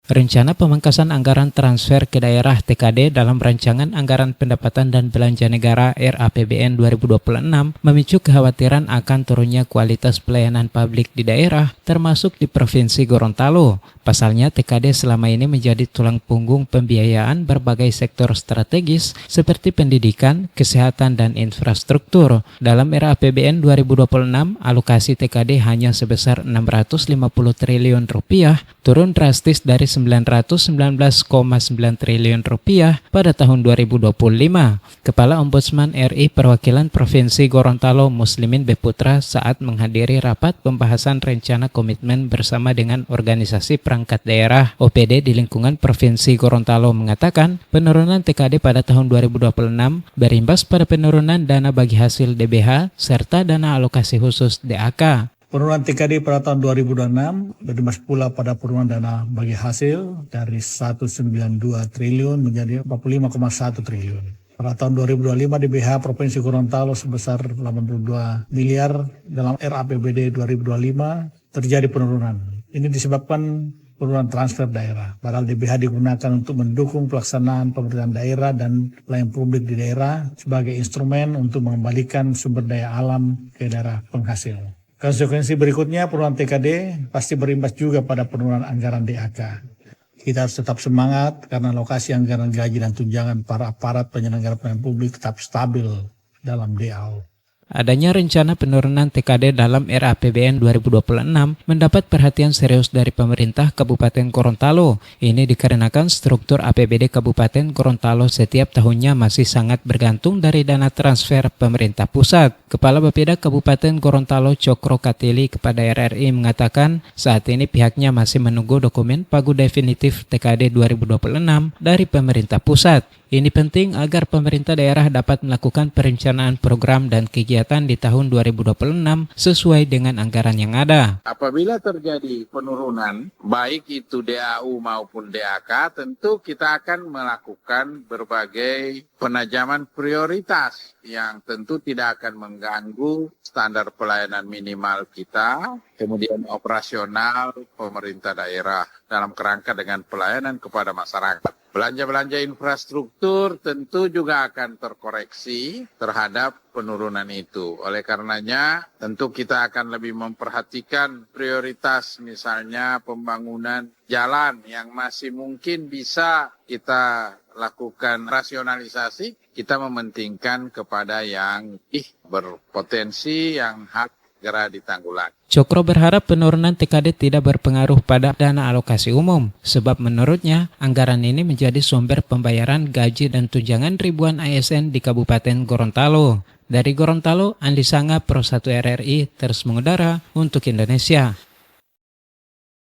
Rencana pemangkasan anggaran transfer ke daerah TKD dalam Rancangan Anggaran Pendapatan dan Belanja Negara RAPBN 2026 memicu kekhawatiran akan turunnya kualitas pelayanan publik di daerah, termasuk di Provinsi Gorontalo. Pasalnya, TKD selama ini menjadi tulang punggung pembiayaan berbagai sektor strategis seperti pendidikan, kesehatan, dan infrastruktur. Dalam RAPBN 2026, alokasi TKD hanya sebesar Rp650 triliun, turun drastis dari Rp919,9 triliun pada tahun 2025. Kepala Ombudsman RI Perwakilan Provinsi Gorontalo Muslimin B. Putra saat menghadiri rapat pembahasan rencana komitmen bersama dengan organisasi perangkat daerah OPD di lingkungan Provinsi Gorontalo mengatakan penurunan TKD pada tahun 2026 berimbas pada penurunan dana bagi hasil DBH serta dana alokasi khusus DAK. Penurunan TKD pada tahun 2026 berimbas pula pada penurunan dana bagi hasil dari 192 triliun menjadi 45,1 triliun. Pada tahun 2025 DBH Provinsi Gorontalo sebesar 82 miliar dalam RAPBD 2025 terjadi penurunan. Ini disebabkan penurunan transfer daerah. Padahal DBH digunakan untuk mendukung pelaksanaan pemerintahan daerah dan pelayanan publik di daerah sebagai instrumen untuk mengembalikan sumber daya alam ke daerah penghasil. Konsekuensi berikutnya, penurunan TKD pasti berimbas juga pada penurunan anggaran DAK. Kita harus tetap semangat karena alokasi anggaran gaji dan tunjangan para aparat penyelenggara pelayanan publik tetap stabil dalam DAO. Adanya rencana penurunan TKD dalam RAPBN 2026 mendapat perhatian serius dari pemerintah Kabupaten Gorontalo. Ini dikarenakan struktur APBD Kabupaten Gorontalo setiap tahunnya masih sangat bergantung dari dana transfer pemerintah pusat. Kepala Bapeda Kabupaten Gorontalo Cokro Katili kepada RRI mengatakan saat ini pihaknya masih menunggu dokumen pagu definitif TKD 2026 dari pemerintah pusat. Ini penting agar pemerintah daerah dapat melakukan perencanaan program dan kegiatan di tahun 2026 sesuai dengan anggaran yang ada. Apabila terjadi penurunan, baik itu DAU maupun DAK, tentu kita akan melakukan berbagai penajaman prioritas yang tentu tidak akan mengganggu standar pelayanan minimal kita, kemudian operasional pemerintah daerah dalam kerangka dengan pelayanan kepada masyarakat. Belanja-belanja infrastruktur tentu juga akan terkoreksi terhadap penurunan itu. Oleh karenanya, tentu kita akan lebih memperhatikan prioritas misalnya pembangunan jalan yang masih mungkin bisa kita lakukan rasionalisasi. Kita mementingkan kepada yang berpotensi, yang hak segera ditanggulangi. Cokro berharap penurunan TKD tidak berpengaruh pada dana alokasi umum, sebab menurutnya anggaran ini menjadi sumber pembayaran gaji dan tunjangan ribuan ASN di Kabupaten Gorontalo. Dari Gorontalo, Andi Sanga, Pro 1 RRI, terus mengudara untuk Indonesia.